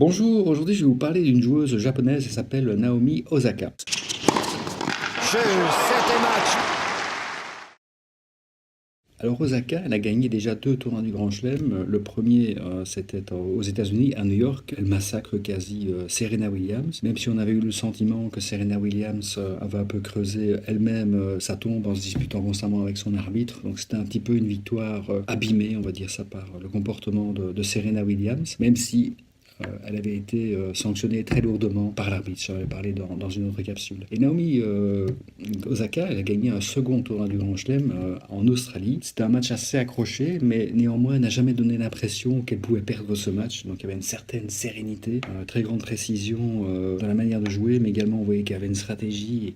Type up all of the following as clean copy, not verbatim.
Bonjour, aujourd'hui je vais vous parler d'une joueuse japonaise, elle s'appelle Naomi Osaka. Septième match. Alors Osaka, elle a gagné déjà 2 tournois du Grand Chelem. Le premier, c'était aux États-Unis, à New York. Elle massacre quasi Serena Williams, même si on avait eu le sentiment que Serena Williams avait un peu creusé elle-même sa tombe en se disputant constamment avec son arbitre. Donc c'était un petit peu une victoire abîmée, on va dire ça, par le comportement de Serena Williams, même si elle avait été sanctionnée très lourdement par l'arbitre. J'en avais parlé dans une autre capsule. Et Naomi Osaka, elle a gagné un second tournoi du Grand Chelem en Australie. C'était un match assez accroché, mais néanmoins, elle n'a jamais donné l'impression qu'elle pouvait perdre ce match. Donc il y avait une certaine sérénité, très grande précision dans la manière de jouer, mais également on voyait qu'elle avait une stratégie et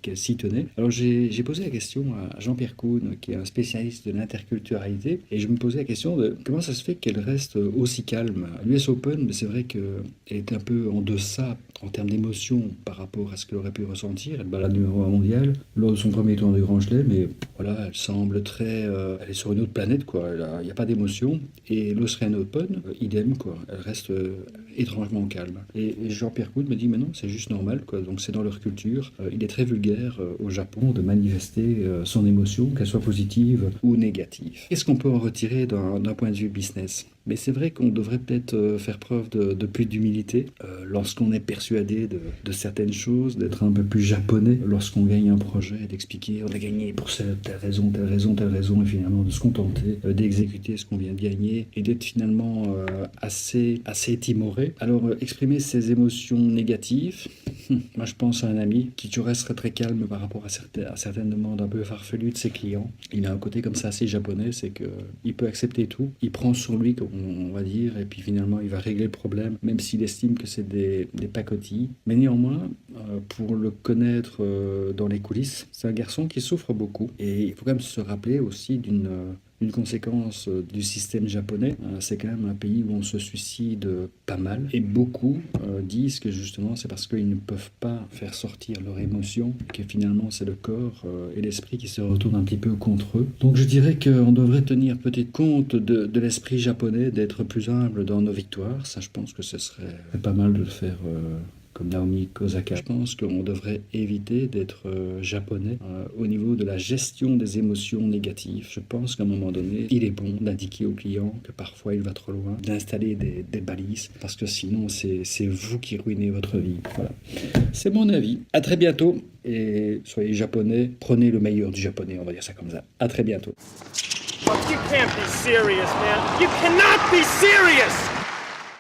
qu'elle s'y tenait. Alors j'ai posé la question à Jean-Pierre Kuhn, qui est un spécialiste de l'interculturalité, et je me posais la question de comment ça se fait qu'elle reste aussi calme. À l'US Open, c'est vrai qu'elle est un peu en deçà en termes d'émotion par rapport à ce qu'elle aurait pu ressentir. Elle bat la numéro 1 mondiale lors de son premier tour du Grand Chelem, mais voilà, elle semble très... elle est sur une autre planète, quoi. Il n'y a pas d'émotion. Et l'Australian Open, idem, quoi. Elle reste étrangement calme. Et Jean-Pierre Coude me dit, mais non, c'est juste normal, quoi. Donc c'est dans leur culture. Il est très vulgaire au Japon de manifester son émotion, qu'elle soit positive ou négative. Qu'est-ce qu'on peut en retirer d'un point de vue business ? Mais c'est vrai qu'on devrait peut-être faire preuve de plus d'humilité lorsqu'on est persuadé de certaines choses, d'être un peu plus japonais lorsqu'on gagne un projet, d'expliquer on a gagné pour telle raison, telle raison, telle raison, et finalement de se contenter d'exécuter ce qu'on vient de gagner et d'être finalement assez timoré. Alors exprimer ses émotions négatives, moi je pense à un ami qui tu resterait très calme par rapport à certaines demandes un peu farfelues de ses clients. Il a un côté comme ça assez japonais, c'est qu'il peut accepter tout, il prend sur lui on va dire, et puis finalement il va régler le problème, même s'il estime que c'est des pacotilles. Mais néanmoins, pour le connaître dans les coulisses, c'est un garçon qui souffre beaucoup. Et il faut quand même se rappeler aussi d'une conséquence du système japonais. C'est quand même un pays où on se suicide pas mal. Et beaucoup disent que justement c'est parce qu'ils ne peuvent pas faire sortir leurs émotions, que finalement c'est le corps et l'esprit qui se retournent un petit peu contre eux. Donc je dirais qu'on devrait tenir peut-être compte de l'esprit japonais, d'être plus humble dans nos victoires. Ça, je pense que ce serait pas mal de le faire comme Naomi Osaka. Je pense qu'on devrait éviter d'être japonais au niveau de la gestion des émotions négatives. Je pense qu'à un moment donné, il est bon d'indiquer au client que parfois il va trop loin, d'installer des balises, parce que sinon c'est vous qui ruinez votre vie. Voilà. C'est mon avis. À très bientôt, et soyez japonais, prenez le meilleur du japonais, on va dire ça comme ça. À très bientôt. You can't be serious, man. You cannot be serious!